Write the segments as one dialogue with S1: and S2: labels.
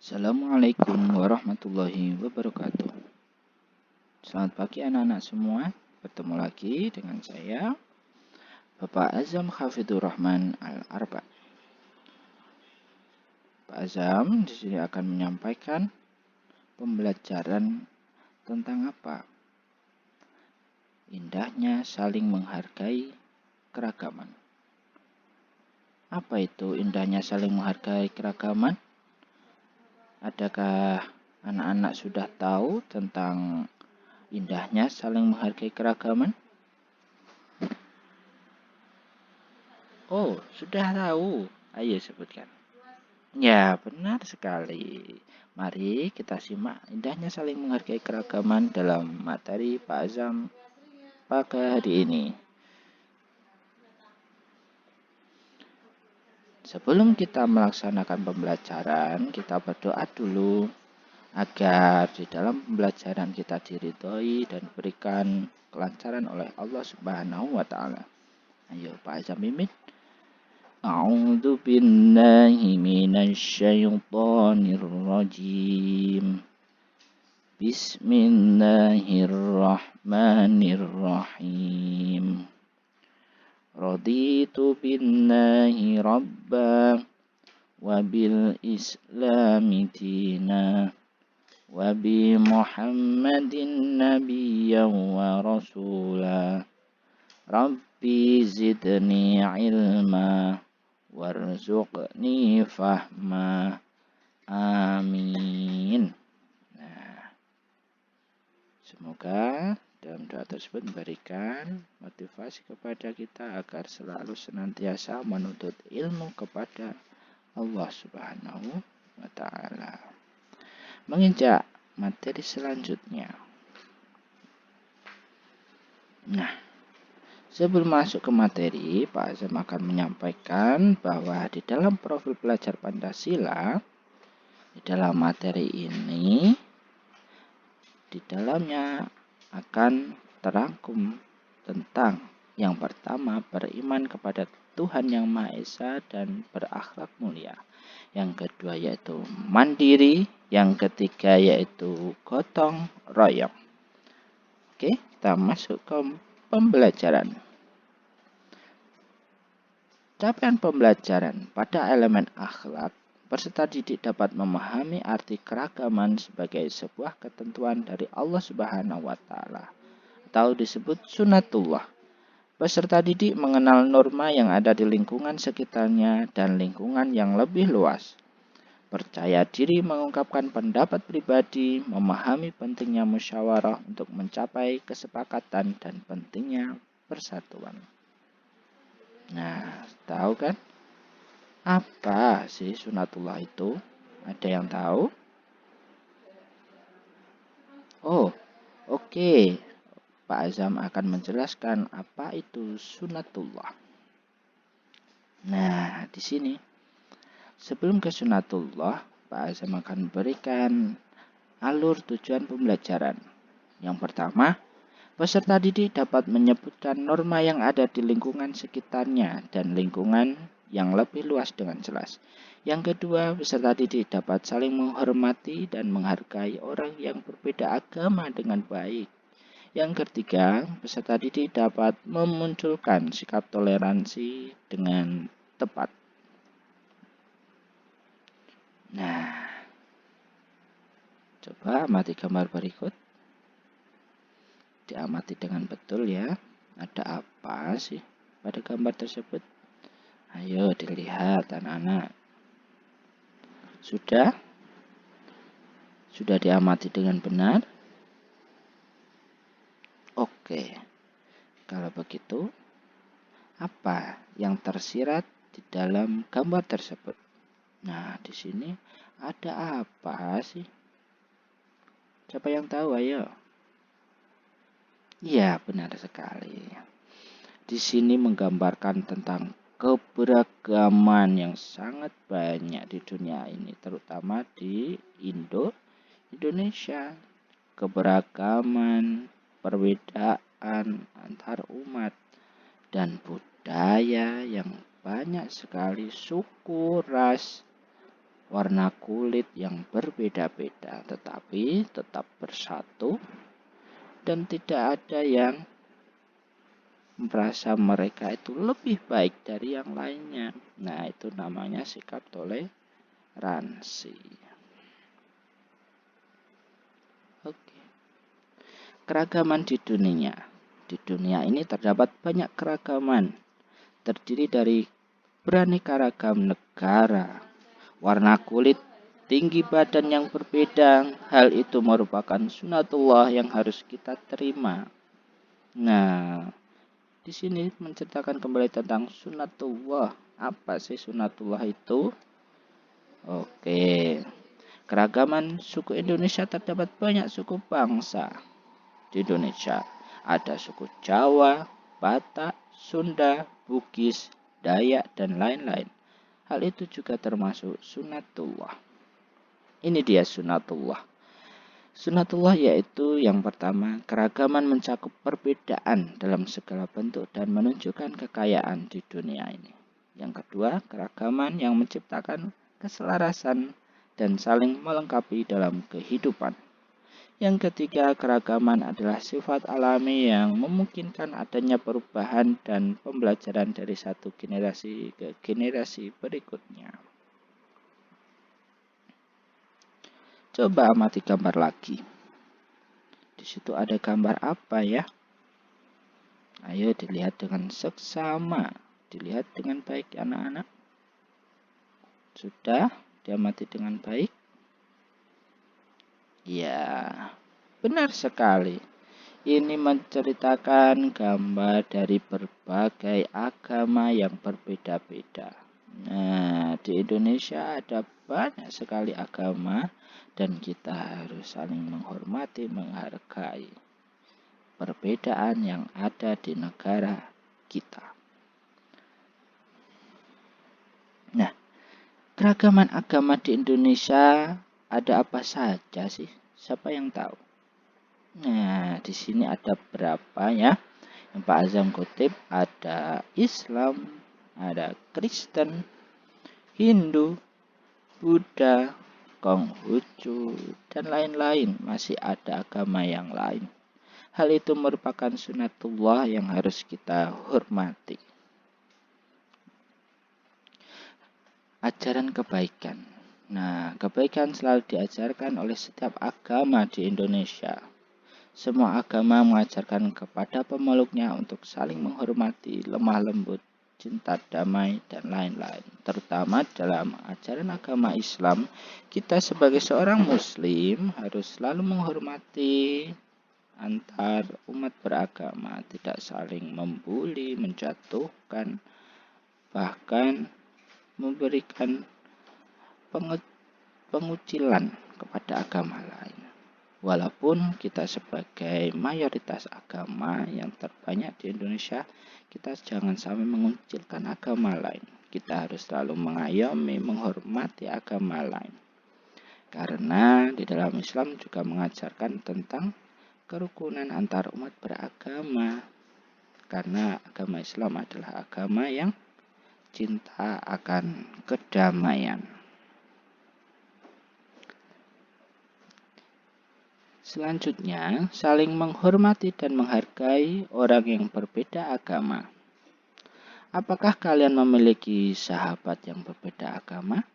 S1: Assalamualaikum warahmatullahi wabarakatuh. Selamat pagi anak-anak semua. Bertemu lagi dengan saya, Bapak Azam Hafidhur Rahman Al-Arba. Pak Azam di sini akan menyampaikan pembelajaran tentang apa? Indahnya saling menghargai keragaman. Apa itu indahnya saling menghargai keragaman? Adakah anak-anak sudah tahu tentang indahnya saling menghargai keragaman? Oh, sudah tahu. Ayo sebutkan. Ya, benar sekali. Mari kita simak indahnya saling menghargai keragaman dalam materi Pak Azam pada hari ini. Sebelum kita melaksanakan pembelajaran, kita berdoa dulu agar di dalam pembelajaran kita diridhoi dan berikan kelancaran oleh Allah Subhanahu wa taala. Ayo Pak Azam mimin. A'udzu billahi minasyaitonir rajim. Bismillahirrahmanirrahim. Raditu billahi rabba wa bil islami dina wa bi Muhammadin nabiyyan wa rasula. Rabbi zidni ilma warzuqni fahma. Amin. Nah, semoga dalam doa tersebut memberikan motivasi kepada kita agar selalu senantiasa menuntut ilmu kepada Allah Subhanahu wa taala. Menginjak materi selanjutnya. Nah, sebelum masuk ke materi, Pak Azam akan menyampaikan bahwa di dalam profil pelajar Pancasila, di dalam materi ini, di dalamnya akan terangkum tentang yang pertama, beriman kepada Tuhan Yang Maha Esa dan berakhlak mulia. Yang kedua yaitu mandiri, yang ketiga yaitu gotong royong. Oke, kita masuk ke pembelajaran. Capaian pembelajaran pada elemen akhlak, peserta didik dapat memahami arti keragaman sebagai sebuah ketentuan dari Allah Subhanahu wa taala atau disebut sunatullah. Peserta didik mengenal norma yang ada di lingkungan sekitarnya dan lingkungan yang lebih luas. Percaya diri mengungkapkan pendapat pribadi, memahami pentingnya musyawarah untuk mencapai kesepakatan dan pentingnya persatuan. Nah, tahu kan? Apa sih sunatullah itu? Ada yang tahu? Oh, oke. Pak Azam akan menjelaskan apa itu sunatullah. Nah, di sini sebelum ke sunatullah, Pak Azam akan berikan alur tujuan pembelajaran. Yang pertama, peserta didik dapat menyebutkan norma yang ada di lingkungan sekitarnya dan lingkungan yang lebih luas dengan jelas. Yang kedua, peserta didik dapat saling menghormati dan menghargai orang yang berbeda agama dengan baik. Yang ketiga, peserta didik dapat memunculkan sikap toleransi dengan tepat. Nah, coba amati gambar berikut. Diamati dengan betul ya. Ada apa sih pada gambar tersebut? Ayo dilihat anak-anak. Sudah? Sudah diamati dengan benar? Oke. Kalau begitu, apa yang tersirat di dalam gambar tersebut? Nah, di sini ada apa sih? Siapa yang tahu? Ayo. Iya, benar sekali. Di sini menggambarkan tentang keberagaman yang sangat banyak di dunia ini, terutama di Indonesia. Keberagaman, perbedaan antar umat, dan budaya yang banyak sekali, suku, ras, warna kulit yang berbeda-beda, tetapi tetap bersatu dan tidak ada yang merasa mereka itu lebih baik dari yang lainnya. Nah, itu namanya sikap toleransi. Oke. Keragaman di dunia. Di dunia ini terdapat banyak keragaman, terdiri dari beraneka ragam negara, warna kulit, tinggi badan yang berbeda. Hal itu merupakan sunatullah yang harus kita terima. Nah, di sini menceritakan kembali tentang sunatullah. Apa sih sunatullah itu? Oke. Keragaman suku Indonesia terdapat banyak suku bangsa di Indonesia. Ada suku Jawa, Batak, Sunda, Bugis, Dayak, dan lain-lain. Hal itu juga termasuk sunatullah. Ini dia sunatullah. Sunatullah yaitu yang pertama, keragaman mencakup perbedaan dalam segala bentuk dan menunjukkan kekayaan di dunia ini. Yang kedua, keragaman yang menciptakan keselarasan dan saling melengkapi dalam kehidupan. Yang ketiga, keragaman adalah sifat alami yang memungkinkan adanya perubahan dan pembelajaran dari satu generasi ke generasi berikutnya. Coba amati gambar lagi. Di situ ada gambar apa ya? Ayo dilihat dengan seksama. Dilihat dengan baik anak-anak. Sudah diamati dengan baik? Ya, benar sekali. Ini menceritakan gambar dari berbagai agama yang berbeda-beda. Nah, di Indonesia ada banyak sekali agama dan kita harus saling menghormati, menghargai perbedaan yang ada di negara kita. Nah, keragaman agama di Indonesia ada apa saja sih? Siapa yang tahu? Nah, di sini ada berapa ya? Yang Pak Azam kutip ada Islam, ada Kristen, Hindu, Buddha, Konghucu, dan lain-lain. Masih ada agama yang lain. Hal itu merupakan sunatullah yang harus kita hormati. Ajaran kebaikan. Nah, kebaikan selalu diajarkan oleh setiap agama di Indonesia. Semua agama mengajarkan kepada pemeluknya untuk saling menghormati, lemah lembut, cinta damai, dan lain-lain. Terutama dalam ajaran agama Islam, kita sebagai seorang muslim harus selalu menghormati antar umat beragama, tidak saling membuli, menjatuhkan, bahkan memberikan pengucilan kepada agama lain. Walaupun kita sebagai mayoritas agama yang terbanyak di Indonesia, kita jangan sampai mengucilkan agama lain. Kita harus selalu mengayomi, menghormati agama lain. Karena di dalam Islam juga mengajarkan tentang kerukunan antar umat beragama. Karena agama Islam adalah agama yang cinta akan kedamaian. Selanjutnya, saling menghormati dan menghargai orang yang berbeda agama. Apakah kalian memiliki sahabat yang berbeda agama?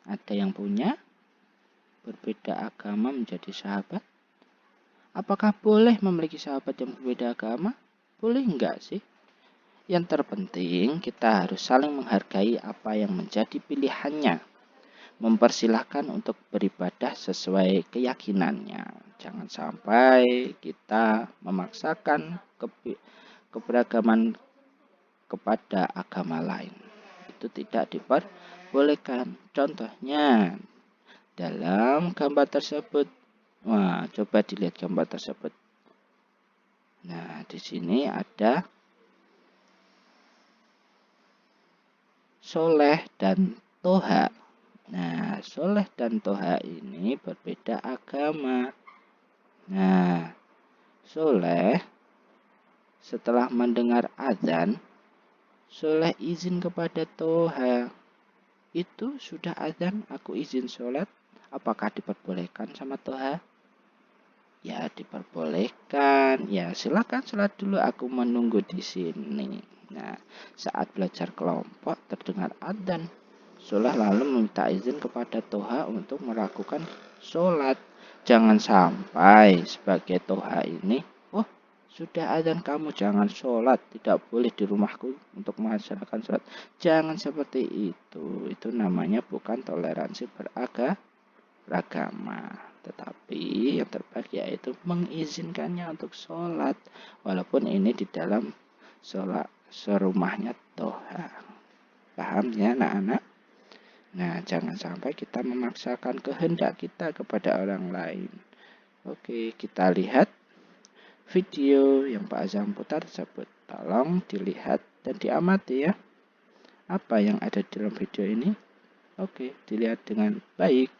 S1: Ada yang punya berbeda agama menjadi sahabat? Apakah boleh memiliki sahabat yang berbeda agama? Boleh enggak sih? Yang terpenting kita harus saling menghargai apa yang menjadi pilihannya. Mempersilahkan untuk beribadah sesuai keyakinannya. Jangan sampai kita memaksakan keberagaman kepada agama lain. Itu tidak diperbolehkan. Contohnya dalam gambar tersebut. Wah, coba dilihat gambar tersebut. Nah, di sini ada Soleh dan Toha. Nah, Soleh dan Toha ini berbeda agama. Nah, Soleh setelah mendengar azan, Soleh izin kepada Toha. itu sudah azan, aku izin sholat. Apakah diperbolehkan sama Toha? Ya diperbolehkan. Ya silakan sholat dulu, aku menunggu di sini. Nah, saat belajar kelompok terdengar adzan. Sholat lalu meminta izin kepada Toha untuk melakukan sholat. Jangan sampai sebagai Toha ini, oh sudah adzan kamu jangan sholat, tidak boleh di rumahku untuk melaksanakan sholat. Jangan seperti itu. Itu namanya bukan toleransi beragama. Tetapi yang terbaik yaitu mengizinkannya untuk sholat, walaupun ini di dalam sholat serumahnya Toha. Paham ya anak-anak? Nah, jangan sampai kita memaksakan kehendak kita kepada orang lain. Oke, kita lihat video yang Pak Azam putar tersebut. Tolong dilihat dan diamati ya. Apa yang ada di dalam video ini? Oke, dilihat dengan baik.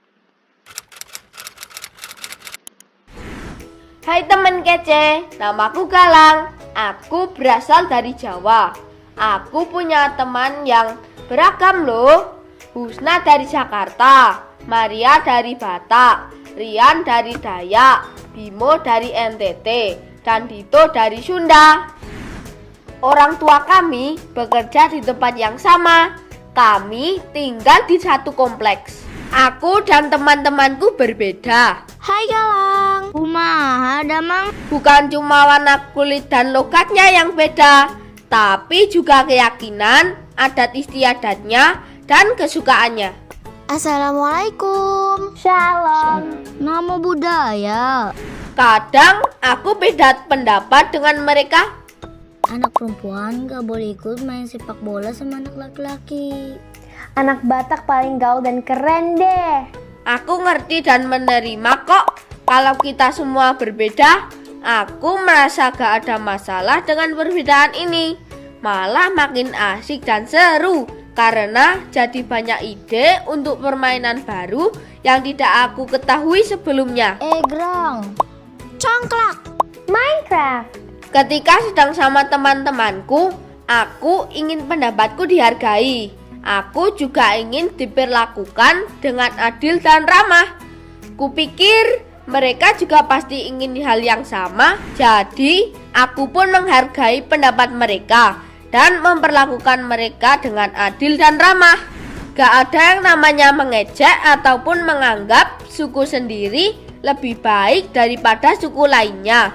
S2: Hai teman kece, namaku Galang. Aku berasal dari Jawa. Aku punya teman yang beragam loh. Husna dari Jakarta, Maria dari Batak, Rian dari Dayak, Bimo dari NTT, dan Dito dari Sunda. Orang tua kami bekerja di tempat yang sama. Kami tinggal di satu kompleks. Aku dan teman-temanku berbeda.
S3: Hai Galang, kumaha damang?
S2: Bukan cuma warna kulit dan logatnya yang beda, tapi juga keyakinan, adat istiadatnya, dan kesukaannya.
S3: Assalamualaikum. Shalom. Nama budaya.
S2: Kadang aku beda pendapat dengan mereka.
S3: Anak perempuan gak boleh ikut main sepak bola sama anak laki-laki.
S4: Anak Batak paling gaul dan keren deh.
S2: Aku ngerti dan menerima kok. Kalau kita semua berbeda, aku merasa gak ada masalah dengan perbedaan ini. Malah makin asik dan seru, karena jadi banyak ide untuk permainan baru yang tidak aku ketahui sebelumnya.
S3: Grong, congklak,
S4: Minecraft.
S2: Ketika sedang sama teman-temanku, aku ingin pendapatku dihargai. Aku juga ingin diperlakukan dengan adil dan ramah. Kupikir mereka juga pasti ingin hal yang sama, jadi aku pun menghargai pendapat mereka dan memperlakukan mereka dengan adil dan ramah. Gak ada yang namanya mengejek ataupun menganggap suku sendiri lebih baik daripada suku lainnya.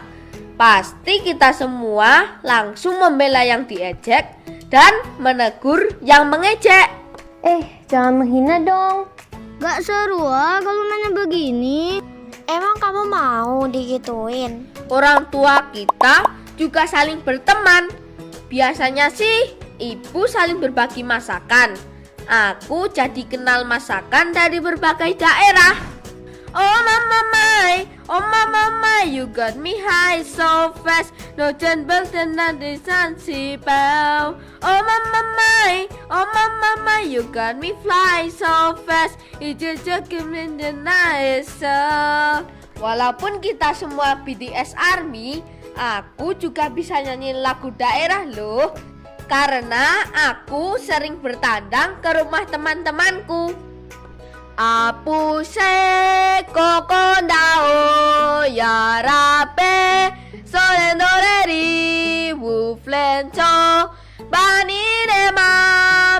S2: Pasti kita semua langsung membela yang diejek dan menegur yang mengejek.
S4: Jangan menghina dong.
S3: gak seru kalau mainnya begini. Emang kamu mau digituin?
S2: Orang tua kita juga saling berteman. Biasanya sih ibu saling berbagi masakan. Aku jadi kenal masakan dari berbagai daerah. Oh mama my, you got me high so fast. No jembel dan nanti sansipau. Oh mama my, you got me fly so fast. It's just in the night. Walaupun kita semua BTS Army, aku juga bisa nyanyi lagu daerah loh. Karena aku sering bertandang ke rumah teman-temanku. Apu se kokondao yarape solendoleri wuflenco banirema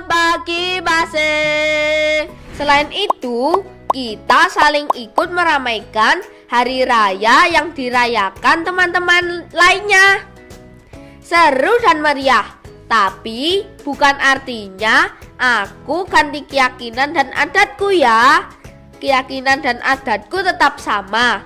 S2: bagi base. Selain itu, kita saling ikut meramaikan hari raya yang dirayakan teman-teman lainnya. Seru dan meriah. Tapi bukan artinya aku ganti keyakinan dan adatku ya. Keyakinan dan adatku tetap sama.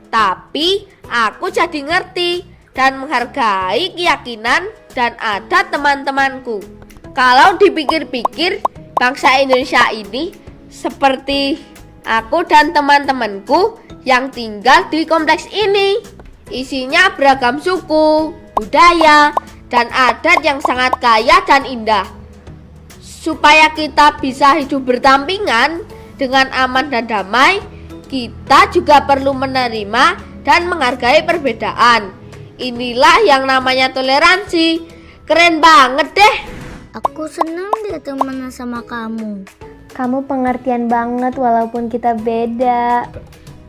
S2: Tapi aku jadi ngerti dan menghargai keyakinan dan adat teman-temanku. Kalau dipikir-pikir, bangsa Indonesia ini seperti aku dan teman-temanku yang tinggal di kompleks ini. Isinya beragam suku, budaya, dan adat yang sangat kaya dan indah. Supaya kita bisa hidup berdampingan dengan aman dan damai, kita juga perlu menerima dan menghargai perbedaan. Inilah yang namanya toleransi. Keren banget deh.
S3: Aku senang dia temenan sama kamu.
S4: Kamu pengertian banget walaupun kita beda.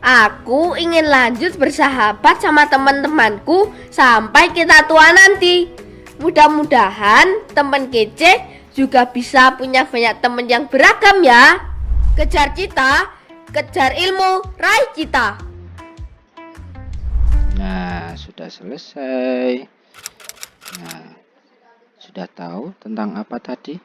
S2: Aku ingin lanjut bersahabat sama teman-temanku sampai kita tua nanti. Mudah-mudahan teman kece juga bisa punya banyak teman yang beragam ya. Kejar cita, kejar ilmu, raih cita.
S1: Nah, sudah selesai. Nah, sudah tahu tentang apa tadi?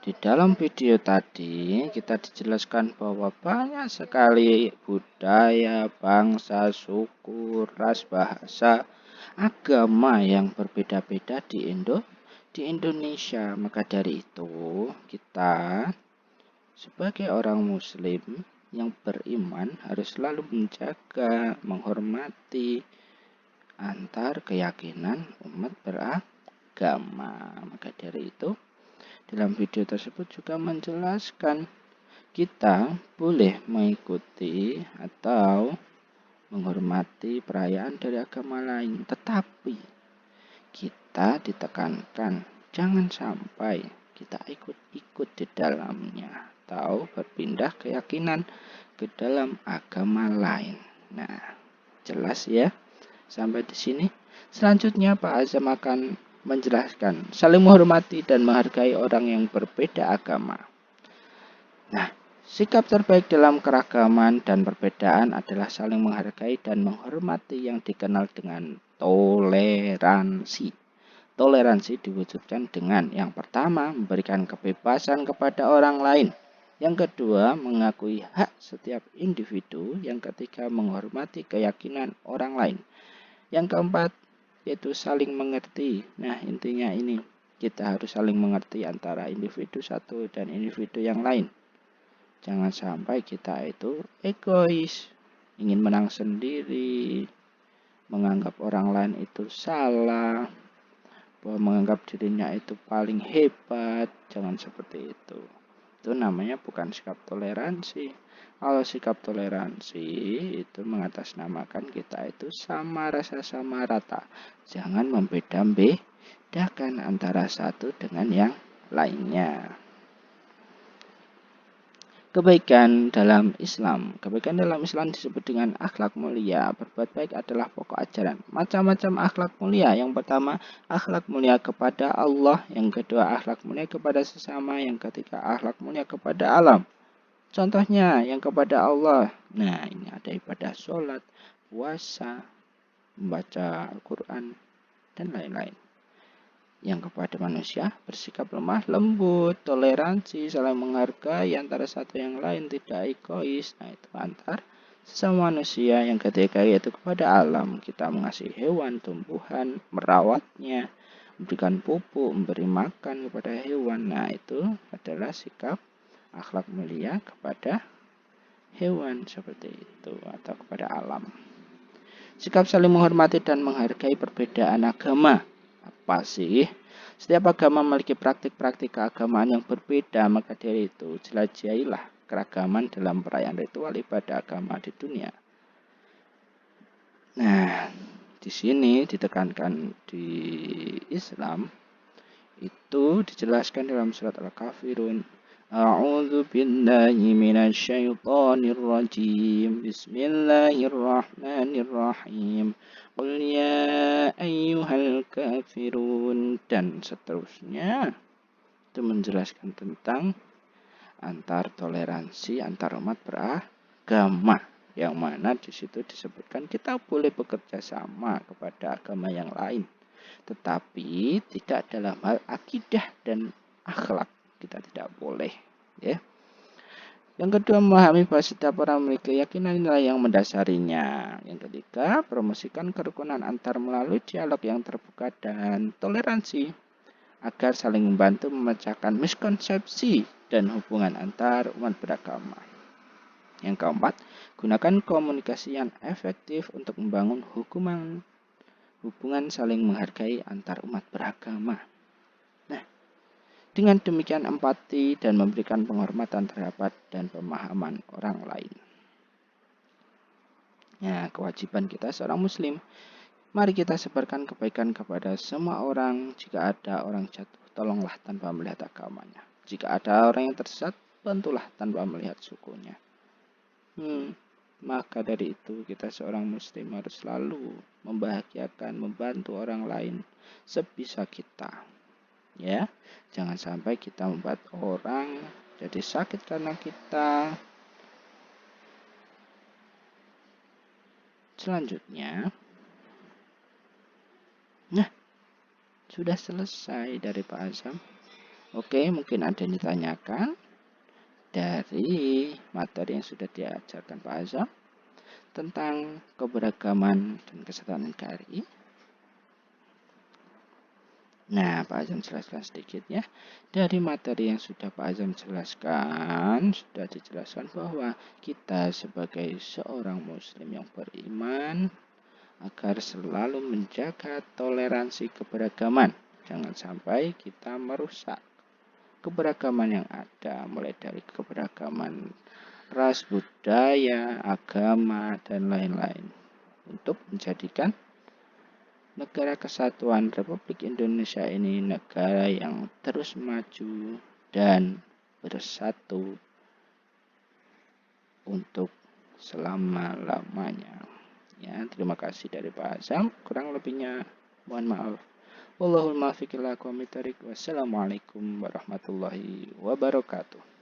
S1: Di dalam video tadi kita dijelaskan bahwa banyak sekali budaya, bangsa, suku, ras, bahasa, agama yang berbeda-beda di Indonesia. Maka dari itu kita sebagai orang muslim yang beriman harus selalu menjaga, menghormati antar keyakinan umat beragama. Maka dari itu dalam video tersebut juga menjelaskan kita boleh mengikuti atau menghormati perayaan dari agama lain, tetapi kita ditekankan jangan sampai kita ikut-ikut di dalamnya atau berpindah keyakinan ke dalam agama lain. Nah, jelas ya sampai di sini. Selanjutnya Pak Azam akan menjelaskan saling menghormati dan menghargai orang yang berbeda agama. Nah, sikap terbaik dalam keragaman dan perbedaan adalah saling menghargai dan menghormati yang dikenal dengan toleransi. Toleransi diwujudkan dengan yang pertama, memberikan kebebasan kepada orang lain. Yang kedua, mengakui hak setiap individu. Yang ketiga, menghormati keyakinan orang lain. Yang keempat, yaitu saling mengerti. Nah, intinya ini, kita harus saling mengerti antara individu satu dan individu yang lain. Jangan sampai kita itu egois, ingin menang sendiri, menganggap orang lain itu salah, bahwa menganggap dirinya itu paling hebat. Jangan seperti itu. Itu namanya bukan sikap toleransi. Kalau sikap toleransi itu mengatasnamakan kita itu sama rasa sama rata. Jangan membeda-bedakan antara satu dengan yang lainnya. Kebaikan dalam Islam. Kebaikan dalam Islam disebut dengan akhlak mulia. Berbuat baik adalah pokok ajaran. Macam-macam akhlak mulia. Yang pertama, akhlak mulia kepada Allah. Yang kedua, akhlak mulia kepada sesama. Yang ketiga, akhlak mulia kepada alam. Contohnya, yang kepada Allah. Nah, ini ada ibadah sholat, puasa, membaca Al-Quran, dan lain-lain. Yang kepada manusia, bersikap lemah lembut, toleransi, saling menghargai antara satu yang lain, tidak egois. Nah, itu antar sesama manusia. Yang ketiga yaitu kepada alam, kita mengasihi hewan, tumbuhan, merawatnya, memberikan pupuk, memberi makan kepada hewan. Nah, itu adalah sikap akhlak mulia kepada hewan seperti itu atau kepada alam. Sikap saling menghormati dan menghargai perbedaan agama. Apa sih? Setiap agama memiliki praktik-praktik keagamaan yang berbeda, maka dari itu jelajahilah keragaman dalam perayaan ritual ibadah agama di dunia. Nah, di sini ditekankan di Islam itu dijelaskan dalam surat Al-Kafirun. A'udzu billahi minasyaitonir rajim. Bismillahirrahmanirrahim. Qul ya ayyuhal kafirun, dan seterusnya. Itu menjelaskan tentang antar toleransi antar umat beragama, yang mana di situ disebutkan kita boleh bekerja sama kepada agama yang lain, tetapi tidak dalam hal akidah dan akhlak. Kita tidak boleh, ya. Yang kedua, memahami bahwa setiap orang memiliki keyakinan nilai yang mendasarinya. Yang ketiga, promosikan kerukunan antar melalui dialog yang terbuka dan toleransi agar saling membantu memecahkan miskonsepsi dan hubungan antar umat beragama. Yang keempat, gunakan komunikasi yang efektif untuk membangun hubungan saling menghargai antar umat beragama. Dengan demikian empati dan memberikan penghormatan terhadap dan pemahaman orang lain. Nah, kewajiban kita seorang muslim. Mari kita sebarkan kebaikan kepada semua orang. Jika ada orang jatuh, tolonglah tanpa melihat agamanya. Jika ada orang yang tersesat, bantulah tanpa melihat sukunya. Maka dari itu kita seorang muslim harus selalu membahagiakan, membantu orang lain sebisa kita. Ya, jangan sampai kita membuat orang jadi sakit karena kita. Selanjutnya, nah, sudah selesai dari Pak Azam. Oke, mungkin ada yang ditanyakan dari materi yang sudah diajarkan Pak Azam tentang keberagaman dan kesatuan negari. Nah, Pak Azam jelaskan sedikit ya. Dari materi yang sudah Pak Azam jelaskan, sudah dijelaskan bahwa kita sebagai seorang muslim yang beriman agar selalu menjaga toleransi keberagaman. Jangan sampai kita merusak keberagaman yang ada, mulai dari keberagaman ras, budaya, agama, dan lain-lain, untuk menjadikan negara kesatuan Republik Indonesia ini negara yang terus maju dan bersatu untuk selama-lamanya. Ya, terima kasih dari Pak Azam. Kurang lebihnya mohon maaf. Wallahul muwaffiq ila aqwamit thoriq. Wassalamualaikum warahmatullahi wabarakatuh.